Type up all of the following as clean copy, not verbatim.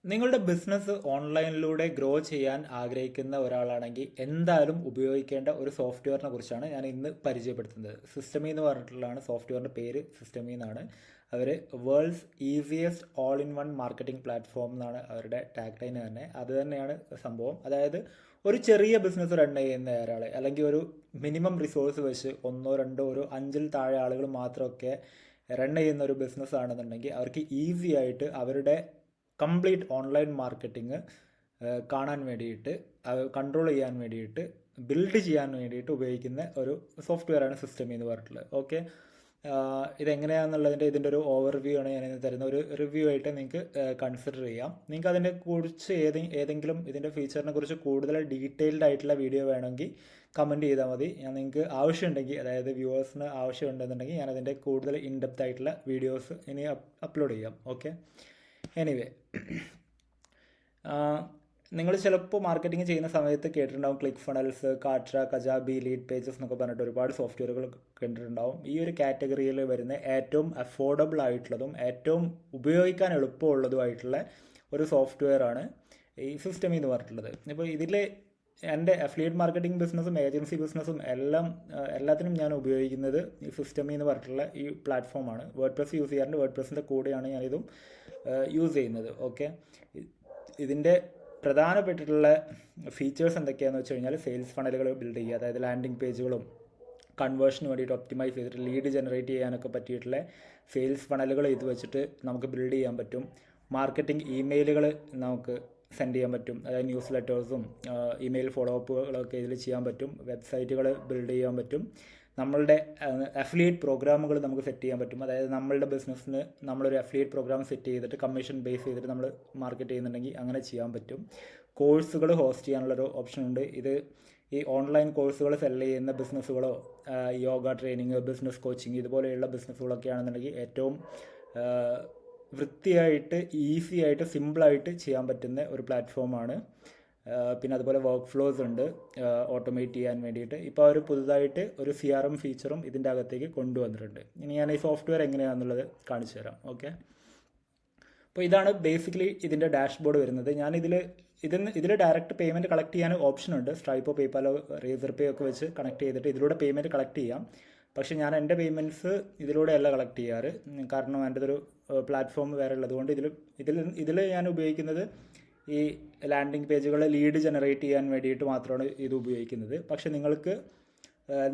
നിങ്ങളുടെ ബിസിനസ് ഓൺലൈനിലൂടെ ഗ്രോ ചെയ്യാൻ ആഗ്രഹിക്കുന്ന ഒരാളാണെങ്കിൽ എന്തായാലും ഉപയോഗിക്കേണ്ട ഒരു സോഫ്റ്റ്വെയറിനെ കുറിച്ചാണ് ഞാൻ ഇന്ന് പരിചയപ്പെടുത്തുന്നത്. സിസ്റ്റമി എന്ന് പറഞ്ഞിട്ടുള്ളതാണ് സോഫ്റ്റ്വെയറിൻ്റെ പേര്. സിസ്റ്റമി എന്നാണ്. അവർ world's easiest all in one marketing platform എന്നാണ് അവരുടെ ടാഗ് ലൈൻ തന്നെ. അത് തന്നെയാണ് സംഭവം. അതായത് ഒരു ചെറിയ ബിസിനസ് റൺ ചെയ്യുന്ന ഒരാൾ അല്ലെങ്കിൽ ഒരു മിനിമം റിസോഴ്സ് വെച്ച് ഒന്നോ രണ്ടോ ഒരു അഞ്ചിൽ താഴെ ആളുകൾ മാത്രമൊക്കെ റൺ ചെയ്യുന്ന ഒരു ബിസിനസ് ആണെന്നുണ്ടെങ്കിൽ അവർക്ക് ഈസി ആയിട്ട് അവരുടെ കംപ്ലീറ്റ് ഓൺലൈൻ മാർക്കറ്റിംഗ് കാണാൻ വേണ്ടിയിട്ട്, കൺട്രോൾ ചെയ്യാൻ വേണ്ടിയിട്ട്, ബിൽഡ് ചെയ്യാൻ വേണ്ടിയിട്ട് ഉപയോഗിക്കുന്ന ഒരു സോഫ്റ്റ്വെയറാണ് സിസ്റ്റമി എന്ന് പറഞ്ഞിട്ടുള്ളത്. ഓക്കെ, ഇതെങ്ങനെയാണെന്നുള്ളതിൻ്റെ ഇതിൻ്റെ ഒരു ഓവർവ്യൂ ആണ് ഞാൻ ഇന്ന് തരുന്ന. ഒരു റിവ്യൂ ആയിട്ട് നിങ്ങൾക്ക് കൺസിഡർ ചെയ്യാം. നിങ്ങൾക്ക് അതിനെ കുറിച്ച് ഏതെങ്കിലും ഇതിൻ്റെ ഫീച്ചറിനെ കുറിച്ച് കൂടുതൽ ഡീറ്റെയിൽഡ് ആയിട്ടുള്ള വീഡിയോ വേണമെങ്കിൽ കമൻറ്റ് ചെയ്താൽ മതി. ഞാൻ നിങ്ങൾക്ക് ആവശ്യമുണ്ടെങ്കിൽ, അതായത് വ്യൂവേഴ്സിന് ആവശ്യമുണ്ടെന്നുണ്ടെങ്കിൽ ഞാൻ അതിൻ്റെ കൂടുതൽ ഇൻഡെപ്ത് ആയിട്ടുള്ള വീഡിയോസ് ഇനി അപ്ലോഡ് ചെയ്യാം. ഓക്കെ, എനിവേ, നിങ്ങൾ ചിലപ്പോൾ മാർക്കറ്റിംഗ് ചെയ്യുന്ന സമയത്ത് കേട്ടിട്ടുണ്ടാവും ക്ലിക്ക് ഫണൽസ്, കാട്ര, കജാബി, ലീഡ് പേജസ് എന്നൊക്കെ പറഞ്ഞിട്ട് ഒരുപാട് സോഫ്റ്റ്വെയറുകൾ കണ്ടിട്ടുണ്ടാവും. ഈ ഒരു കാറ്റഗറിയിൽ വരുന്ന ഏറ്റവും അഫോർഡബിൾ ആയിട്ടുള്ളതും ഏറ്റവും ഉപയോഗിക്കാൻ എളുപ്പമുള്ളതുമായിട്ടുള്ള ഒരു സോഫ്റ്റ്വെയർ ആണ് ഈ സിസ്റ്റമി എന്ന് പറഞ്ഞിട്ടുള്ളത്. ഇപ്പോൾ ഇതിൽ എൻ്റെ അഫിലിയേറ്റ് മാർക്കറ്റിംഗ് ബിസിനസ്സും ഏജൻസി ബിസിനസ്സും എല്ലാത്തിനും ഞാൻ ഉപയോഗിക്കുന്നത് ഈ സിസ്റ്റമി എന്ന് പറഞ്ഞിട്ടുള്ള ഈ പ്ലാറ്റ്ഫോമാണ്. വേർഡ് പ്രസ് യൂസ് ചെയ്യാറുണ്ട്. വേർഡ് പ്രസിൻ്റെ കൂടെയാണ് ഞാനിതും യൂസ് ചെയ്യുന്നത്. ഓക്കെ, ഇതിൻ്റെ പ്രധാനപ്പെട്ടിട്ടുള്ള ഫീച്ചേഴ്സ് എന്തൊക്കെയാണെന്ന് വെച്ച് കഴിഞ്ഞാൽ സെയിൽസ് ഫണലുകൾ ബിൽഡ് ചെയ്യുക, അതായത് ലാൻഡിംഗ് പേജുകളും കൺവേർഷന് വേണ്ടിയിട്ട് ഒപ്റ്റിമൈസ് ചെയ്തിട്ട് ലീഡ് ജനറേറ്റ് ചെയ്യാനൊക്കെ പറ്റിയിട്ടുള്ള സെയിൽസ് ഫണലുകൾ ഇത് വെച്ചിട്ട് നമുക്ക് ബിൽഡ് ചെയ്യാൻ പറ്റും. മാർക്കറ്റിംഗ് ഇമെയിലുകൾ നമുക്ക് സെൻഡ് ചെയ്യാൻ പറ്റും, അതായത് ന്യൂസ് ലെറ്റേഴ്സും ഇമെയിൽ ഫോളോ അപ്പുകളൊക്കെ ഇതിൽ ചെയ്യാൻ പറ്റും. വെബ്സൈറ്റുകൾ ബിൽഡ് ചെയ്യാൻ പറ്റും. നമ്മളുടെ അഫിലിയേറ്റ് പ്രോഗ്രാമുകൾ നമുക്ക് സെറ്റ് ചെയ്യാൻ പറ്റും. അതായത് നമ്മളുടെ ബിസിനസ്സിന് നമ്മളൊരു അഫിലിയേറ്റ് പ്രോഗ്രാം സെറ്റ് ചെയ്തിട്ട് കമ്മീഷൻ ബേസ് ചെയ്തിട്ട് നമ്മൾ മാർക്കറ്റ് ചെയ്യുന്നുണ്ടെങ്കിൽ അങ്ങനെ ചെയ്യാൻ പറ്റും. കോഴ്സുകൾ ഹോസ്റ്റ് ചെയ്യാനുള്ളൊരു ഓപ്ഷൻ ഉണ്ട്. ഇത് ഈ ഓൺലൈൻ കോഴ്സുകൾ സെല് ചെയ്യുന്ന ബിസിനസ്സുകളോ യോഗ ട്രെയിനിങ്, ബിസിനസ് കോച്ചിങ് ഇതുപോലെയുള്ള ബിസിനസ്സുകളൊക്കെ ആണെന്നുണ്ടെങ്കിൽ ഏറ്റവും വൃത്തിയായിട്ട്, ഈസി ആയിട്ട്, സിമ്പിളായിട്ട് ചെയ്യാൻ പറ്റുന്ന ഒരു പ്ലാറ്റ്ഫോമാണ്. പിന്നെ അതുപോലെ വർക്ക് ഫ്ലോസ് ഉണ്ട് ഓട്ടോമേറ്റ് ചെയ്യാൻ വേണ്ടിയിട്ട്. ഇപ്പോൾ അവർ പുതുതായിട്ട് ഒരു CRM ഫീച്ചറും ഇതിൻ്റെ അകത്തേക്ക് കൊണ്ടുവന്നിട്ടുണ്ട്. ഇനി ഞാൻ ഈ സോഫ്റ്റ്വെയർ എങ്ങനെയാണെന്നുള്ളത് കാണിച്ചു തരാം. ഓക്കെ, അപ്പോൾ ഇതാണ് ബേസിക്കലി ഇതിൻ്റെ ഡാഷ്ബോർഡ് വരുന്നത്. ഞാൻ ഇതിൽ ഡയറക്റ്റ് പേയ്മെൻറ്റ് കളക്ട് ചെയ്യാൻ ഓപ്ഷൻ ഉണ്ട്. സ്ട്രൈപ്പോ, പേപ്പാലോ, റേസർ പേ ഒക്കെ വെച്ച് കണക്ട് ചെയ്തിട്ട് ഇതിലൂടെ പേയ്മെൻറ്റ് കളക്ട് ചെയ്യാം. പക്ഷേ ഞാൻ എൻ്റെ പേയ്മെൻറ്റ്സ് ഇതിലൂടെയല്ല കളക്ട് ചെയ്യാറ്. കാരണം എൻ്റെ ഒരു പ്ലാറ്റ്ഫോം വേറെ ഉള്ളതുകൊണ്ട് ഇതിൽ ഞാൻ ഉപയോഗിക്കുന്നത് ഈ ലാൻഡിംഗ് പേജുകളെ ലീഡ് ജനറേറ്റ് ചെയ്യാൻ വേണ്ടിയിട്ട് മാത്രമാണ് ഇത് ഉപയോഗിക്കുന്നത്. പക്ഷേ നിങ്ങൾക്ക്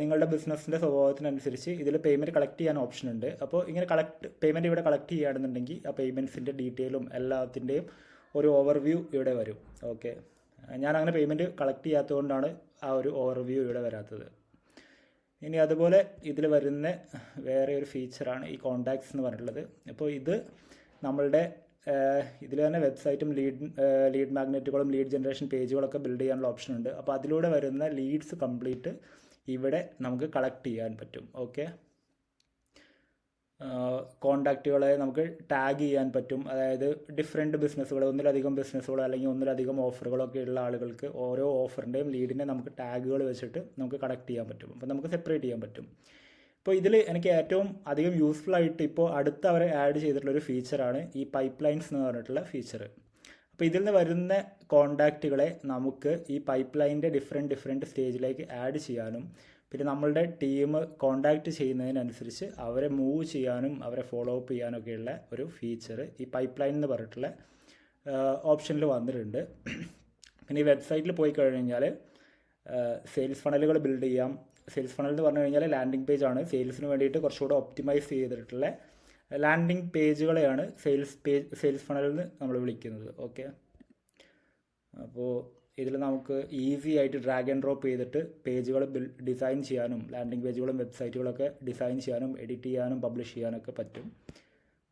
നിങ്ങളുടെ ബിസിനസ്സിൻ്റെ സ്വഭാവത്തിനനുസരിച്ച് ഇതിൽ പേയ്മെൻറ്റ് കളക്ട് ചെയ്യാൻ ഓപ്ഷൻ ഉണ്ട്. അപ്പോൾ ഇങ്ങനെ പേയ്മെൻറ്റ് ഇവിടെ കളക്ട് ചെയ്യുകയാണെന്നുണ്ടെങ്കിൽ ആ പേയ്മെൻറ്റ്സിൻ്റെ ഡീറ്റെയിലും എല്ലാത്തിൻ്റെയും ഒരു ഓവർവ്യൂ ഇവിടെ വരും. ഓക്കെ, ഞാൻ അങ്ങനെ പേയ്മെൻറ്റ് കളക്ട് ചെയ്യാത്തതുകൊണ്ടാണ് ആ ഒരു ഓവർവ്യൂ ഇവിടെ വരാത്തത്. ഇനി അതുപോലെ ഇതിൽ വരുന്ന വേറെ ഒരു ഫീച്ചറാണ് ഈ കോണ്ടാക്ട്സ് എന്ന് പറഞ്ഞിട്ടുള്ളത്. അപ്പോൾ ഇത് നമ്മളുടെ ഇതിൽ തന്നെ വെബ്സൈറ്റും ലീഡ് മാഗ്നറ്റുകളും ലീഡ് ജനറേഷൻ പേജുകളൊക്കെ ബിൽഡ് ചെയ്യാനുള്ള ഓപ്ഷൻ ഉണ്ട്. അപ്പോൾ അതിലൂടെ വരുന്ന ലീഡ്സ് കംപ്ലീറ്റ് ഇവിടെ നമുക്ക് കളക്ട് ചെയ്യാൻ പറ്റും. ഓക്കെ, കോണ്ടാക്റ്റുകളെ നമുക്ക് ടാഗ് ചെയ്യാൻ പറ്റും. അതായത് ഡിഫറെൻറ്റ് ബിസിനസ്സുകൾ, ഒന്നിലധികം ബിസിനസ്സുകളോ അല്ലെങ്കിൽ ഒന്നിലധികം ഓഫറുകളൊക്കെ ഉള്ള ആളുകൾക്ക് ഓരോ ഓഫറിൻ്റെയും ലീഡിനെ നമുക്ക് ടാഗുകൾ വെച്ചിട്ട് നമുക്ക് കണക്ട് ചെയ്യാൻ പറ്റും. അപ്പോൾ നമുക്ക് സെപ്പറേറ്റ് ചെയ്യാൻ പറ്റും. ഇപ്പോൾ ഇതിൽ എനിക്ക് ഏറ്റവും അധികം യൂസ്ഫുൾ ആയിട്ട് ഇപ്പോൾ അടുത്ത് അവർ ആഡ് ചെയ്തിട്ടുള്ളൊരു ഫീച്ചറാണ് ഈ പൈപ്പ് ലൈൻസ് എന്ന് പറഞ്ഞിട്ടുള്ള ഫീച്ചർ. അപ്പോൾ ഇതിൽ നിന്ന് വരുന്ന കോണ്ടാക്റ്റുകളെ നമുക്ക് ഈ പൈപ്പ് ലൈനിൻ്റെ ഡിഫറെൻറ്റ് സ്റ്റേജിലേക്ക് ആഡ് ചെയ്യാനും പിന്നെ നമ്മളുടെ ടീം കോണ്ടാക്റ്റ് ചെയ്യുന്നതിനനുസരിച്ച് അവരെ മൂവ് ചെയ്യാനും അവരെ ഫോളോ അപ്പ് ചെയ്യാനൊക്കെയുള്ള ഒരു ഫീച്ചർ ഈ പൈപ്പ് ലൈൻ എന്ന് പറഞ്ഞിട്ടുള്ള ഓപ്ഷനിൽ വന്നിട്ടുണ്ട്. പിന്നെ ഈ വെബ്സൈറ്റിൽ പോയി കഴിഞ്ഞാൽ സെയിൽസ് ഫണലുകൾ ബിൽഡ് ചെയ്യാം. സെയിൽസ് ഫണൽ എന്ന് പറഞ്ഞു കഴിഞ്ഞാൽ ലാൻഡിംഗ് പേജാണ്. സെയിൽസിന് വേണ്ടിയിട്ട് കുറച്ചുകൂടെ ഒപ്റ്റിമൈസ് ചെയ്തിട്ടുള്ള ലാൻഡിംഗ് പേജുകളെയാണ് സെയിൽസ് ഫണൽ എന്ന് നമ്മൾ വിളിക്കുന്നത്. ഓക്കെ, അപ്പോൾ ഇതിൽ നമുക്ക് ഈസി ആയിട്ട് ഡ്രാഗ് ആൻഡ് ഡ്രോപ്പ് ചെയ്തിട്ട് പേജുകൾ ഡിസൈൻ ചെയ്യാനും ലാൻഡിംഗ് പേജുകളും വെബ്സൈറ്റുകളൊക്കെ ഡിസൈൻ ചെയ്യാനും എഡിറ്റ് ചെയ്യാനും പബ്ലിഷ് ചെയ്യാനൊക്കെ പറ്റും.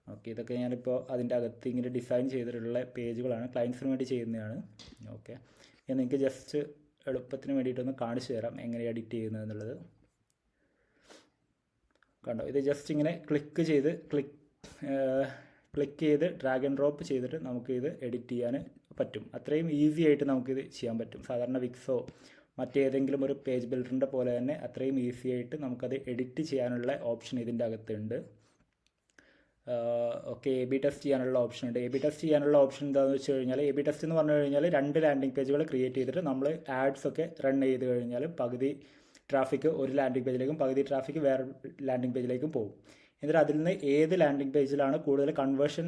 ഓക്കെ, ഇതൊക്കെ ഞാനിപ്പോൾ അതിൻ്റെ അകത്ത് ഇങ്ങനെ ഡിസൈൻ ചെയ്തിട്ടുള്ള പേജുകളാണ്, ക്ലയൻസിന് വേണ്ടി ചെയ്യുന്നതാണ്. ഓക്കെ, ഞാൻ നിങ്ങൾക്ക് ജസ്റ്റ് എളുപ്പത്തിന് വേണ്ടിയിട്ടൊന്ന് കാണിച്ചു തരാം എങ്ങനെ എഡിറ്റ് ചെയ്യുന്നത് എന്നുള്ളത്. കണ്ടോ, ഇത് ജസ്റ്റ് ഇങ്ങനെ ക്ലിക്ക് ചെയ്ത് ഡ്രാഗ് ആൻഡ് ഡ്രോപ്പ് ചെയ്തിട്ട് നമുക്ക് ഇത് എഡിറ്റ് ചെയ്യാൻ പറ്റും. അത്രയും ഈസി ആയിട്ട് നമുക്കിത് ചെയ്യാൻ പറ്റും. സാധാരണ വിക്സോ മറ്റേതെങ്കിലും ഒരു പേജ് ബിൽഡറിൻ്റെ പോലെ തന്നെ അത്രയും ഈസി ആയിട്ട് നമുക്കത് എഡിറ്റ് ചെയ്യാനുള്ള ഓപ്ഷൻ ഇതിൻ്റെ അകത്തുണ്ട്. ഓക്കെ, എ ബി ടെസ്റ്റ് ചെയ്യാനുള്ള ഓപ്ഷൻ ഉണ്ട്. എ ബി ടെസ്റ്റ് ചെയ്യാനുള്ള ഓപ്ഷൻ എന്താണെന്ന് വെച്ച് കഴിഞ്ഞാൽ, എ ബി ടെസ്റ്റ് എന്ന് പറഞ്ഞു കഴിഞ്ഞാൽ 2 ലാൻഡിംഗ് പേജുകൾ ക്രിയേറ്റ് ചെയ്തിട്ട് നമ്മൾ ആഡ്സ് ഒക്കെ റൺ ചെയ്ത് കഴിഞ്ഞാൽ പകുതി ട്രാഫിക് ഒരു ലാൻഡിംഗ് പേജിലേക്കും പകുതി ട്രാഫിക് വേറെ ലാൻഡിംഗ് പേജിലേക്കും പോകും. എന്നിട്ട് അതിൽ നിന്ന് ഏത് ലാൻഡിംഗ് പേജിലാണ് കൂടുതൽ കൺവേർഷൻ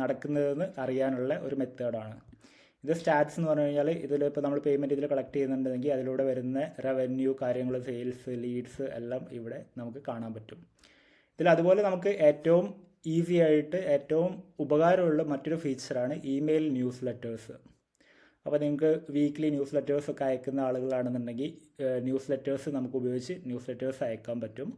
നടക്കുന്നതെന്ന് അറിയാനുള്ള ഒരു മെത്തേഡാണ് ഇത്. സ്റ്റാറ്റ്സ് എന്ന് പറഞ്ഞു കഴിഞ്ഞാൽ ഇതിൽ ഇപ്പോൾ നമ്മൾ പേയ്മെൻറ്റ് ഇതിൽ കളക്ട് ചെയ്യുന്നുണ്ടെങ്കിൽ അതിലൂടെ വരുന്ന റവന്യൂ കാര്യങ്ങൾ, സെയിൽസ്, ലീഡ്സ് എല്ലാം ഇവിടെ നമുക്ക് കാണാൻ പറ്റും. ഇതിൽ അതുപോലെ നമുക്ക് ഏറ്റവും ഈസി ആയിട്ട് ഏറ്റവും ഉപകാരമുള്ള മറ്റൊരു ഫീച്ചറാണ് ഇമെയിൽ ന്യൂസ് ലെറ്റേഴ്സ്. അപ്പോൾ നിങ്ങൾക്ക് വീക്ക്ലി ന്യൂസ് ലെറ്റേഴ്സൊക്കെ അയക്കുന്ന ആളുകളാണെന്നുണ്ടെങ്കിൽ ന്യൂസ് ലെറ്റേഴ്സ് നമുക്ക് ഉപയോഗിച്ച് ന്യൂസ് ലെറ്റേഴ്സ് അയക്കാൻ പറ്റും.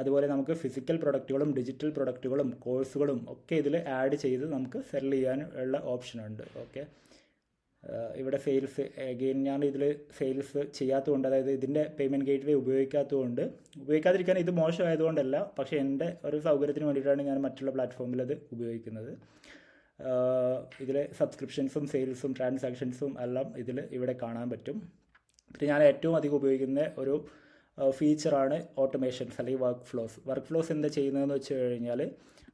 അതുപോലെ നമുക്ക് ഫിസിക്കൽ പ്രൊഡക്റ്റുകളും ഡിജിറ്റൽ പ്രൊഡക്റ്റുകളും കോഴ്സുകളും ഒക്കെ ഇതിൽ ആഡ് ചെയ്ത് നമുക്ക് സെൽ ചെയ്യാനുള്ള ഓപ്ഷനുണ്ട്. ഓക്കെ, ഇവിടെ സെയിൽസ് അഗെയിൻ ഞാൻ ഇതിൽ സെയിൽസ് ചെയ്യാത്തതുകൊണ്ട്, അതായത് ഇതിൻ്റെ പേയ്മെൻറ്റ് ഗേറ്റ്വേ ഉപയോഗിക്കാതിരിക്കാൻ ഇത് മോശമായതുകൊണ്ടല്ല, പക്ഷേ എൻ്റെ ഒരു സൗകര്യത്തിന് വേണ്ടിയിട്ടാണ് ഞാൻ മറ്റുള്ള പ്ലാറ്റ്ഫോമിൽ അത് ഉപയോഗിക്കുന്നത്. ഇതിൽ സബ്സ്ക്രിപ്ഷൻസും സെയിൽസും ട്രാൻസാക്ഷൻസും എല്ലാം ഇവിടെ കാണാൻ പറ്റും. പിന്നെ ഞാൻ ഏറ്റവും അധികം ഉപയോഗിക്കുന്ന ഒരു ഫീച്ചറാണ് ഓട്ടോമേഷൻസ് അല്ലെങ്കിൽ വർക്ക് ഫ്ലോസ് എന്താ ചെയ്യുന്നതെന്ന് വെച്ച് കഴിഞ്ഞാൽ,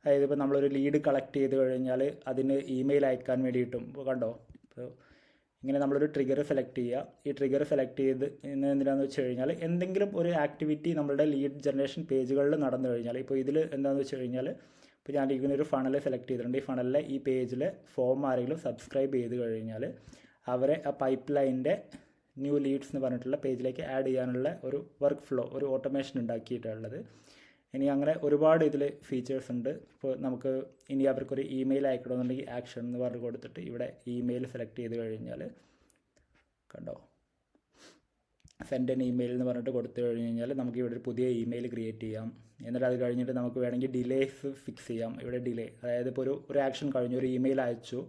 അതായത് ഇപ്പോൾ നമ്മളൊരു ലീഡ് കളക്ട് ചെയ്ത് കഴിഞ്ഞാൽ അതിന് ഇമെയിൽ അയക്കാൻ വേണ്ടിയിട്ടും കണ്ടോ, ഇപ്പോൾ ഇങ്ങനെ നമ്മളൊരു ട്രിഗർ സെലക്ട് ചെയ്യുക. ഈ ട്രിഗർ സെലക്ട് ചെയ്ത് എന്തിനാണെന്ന് വെച്ച് കഴിഞ്ഞാൽ എന്തെങ്കിലും ഒരു ആക്ടിവിറ്റി നമ്മളുടെ ലീഡ് ജനറേഷൻ പേജുകളിൽ നടന്നു കഴിഞ്ഞാൽ, ഇപ്പോൾ ഇതിൽ എന്താണെന്ന് വെച്ച് കഴിഞ്ഞാൽ, ഇപ്പോൾ ഞാൻ ഇരിക്കുന്ന ഒരു ഫണൽ സെലക്ട് ചെയ്തിട്ടുണ്ട്. ഈ ഫണലിലെ ഈ പേജിൽ ഫോം ആരെങ്കിലും സബ്സ്ക്രൈബ് ചെയ്ത് കഴിഞ്ഞാൽ അവരെ ആ പൈപ്പ് ലൈനിൻ്റെ ന്യൂ ലീഡ്സ് എന്ന് പറഞ്ഞിട്ടുള്ള പേജിലേക്ക് ആഡ് ചെയ്യാനുള്ള ഒരു വർക്ക് ഫ്ലോ, ഒരു ഓട്ടോമേഷൻ ഉണ്ടാക്കിയിട്ടുള്ളത്. ഇനി അങ്ങനെ ഒരുപാട് ഇതിൽ ഫീച്ചേഴ്സ് ഉണ്ട്. ഇപ്പോൾ നമുക്ക് ഇനി അവർക്കൊരു ഇമെയിൽ അയക്കണമെന്നുണ്ടെങ്കിൽ ആക്ഷൻ എന്ന് പറഞ്ഞ് കൊടുത്തിട്ട് ഇവിടെ ഇമെയിൽ സെലക്ട് ചെയ്ത് കഴിഞ്ഞാൽ കണ്ടോ, സെൻഡ് എൻ ഇമെയിൽ എന്ന് പറഞ്ഞിട്ട് കൊടുത്തു കഴിഞ്ഞാൽ നമുക്ക് ഇവിടെ ഒരു പുതിയ ഇമെയിൽ ക്രിയേറ്റ് ചെയ്യാം. എന്നിട്ട് അത് കഴിഞ്ഞിട്ട് നമുക്ക് വേണമെങ്കിൽ ഡിലേസ് ഫിക്സ് ചെയ്യാം. ഇവിടെ ഡിലേ, അതായത് ഇപ്പോൾ ഒരു ആക്ഷൻ കഴിഞ്ഞു, ഒരു ഇമെയിൽ അയച്ചു,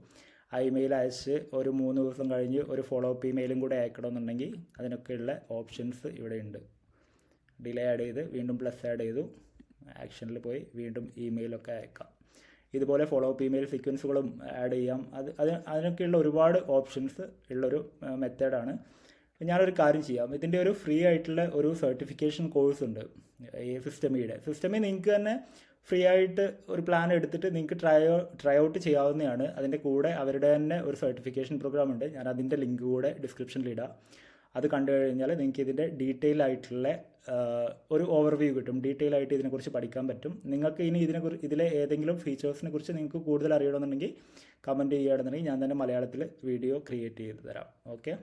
ആ ഇമെയിൽ അയച്ച് ഒരു 3 ദിവസം കഴിഞ്ഞ് ഒരു ഫോളോ അപ്പ് ഇമെയിലും കൂടെ അയക്കണമെന്നുണ്ടെങ്കിൽ അതിനൊക്കെയുള്ള ഓപ്ഷൻസ് ഇവിടെ ഉണ്ട്. ഡിലേ ആഡ് ചെയ്ത് വീണ്ടും പ്ലസ് ആഡ് ചെയ്തു ആക്ഷനിൽ പോയി വീണ്ടും ഇമെയിലൊക്കെ അയക്കാം. ഇതുപോലെ ഫോളോ അപ്പ് ഇമെയിൽ സീക്വൻസുകളും ആഡ് ചെയ്യാം. അതിനൊക്കെയുള്ള ഒരുപാട് ഓപ്ഷൻസ് ഉള്ളൊരു മെത്തേഡാണ്. ഞാനൊരു കാര്യം ചെയ്യാം, ഇതിൻ്റെ ഒരു ഫ്രീ ആയിട്ടുള്ള ഒരു സർട്ടിഫിക്കേഷൻ കോഴ്സ് ഉണ്ട് ഈ സിസ്റ്റമിൽ നിങ്ങൾക്ക് തന്നെ ഫ്രീ ആയിട്ട് ഒരു പ്ലാൻ എടുത്തിട്ട് നിങ്ങൾക്ക് ട്രൈ ഔട്ട് ചെയ്യാവുന്നതാണ്. അതിൻ്റെ കൂടെ അവരുടെ തന്നെ ഒരു സർട്ടിഫിക്കേഷൻ പ്രോഗ്രാം ഉണ്ട്. ഞാൻ അതിൻ്റെ ലിങ്ക് കൂടെ ഡിസ്ക്രിപ്ഷനിൽ ഇടാം. അത് കണ്ടു കഴിഞ്ഞാൽ നിങ്ങൾക്ക് ഇതിൻ്റെ ഡീറ്റെയിൽ ആയിട്ടുള്ള ഒരു ഓവർവ്യൂ കിട്ടും. ഡീറ്റെയിൽ ആയിട്ട് ഇതിനെക്കുറിച്ച് പഠിക്കാൻ പറ്റും. നിങ്ങൾക്ക് ഇനി ഇതിലെ ഏതെങ്കിലും ഫീച്ചേഴ്സിനെ കുറിച്ച് നിങ്ങൾക്ക് കൂടുതൽ അറിയണമെന്നുണ്ടെങ്കിൽ കമൻറ്റ് ചെയ്യുകയാണെന്നുണ്ടെങ്കിൽ ഞാൻ തന്നെ മലയാളത്തിൽ വീഡിയോ ക്രിയേറ്റ് ചെയ്ത് തരാം. ഓക്കെ.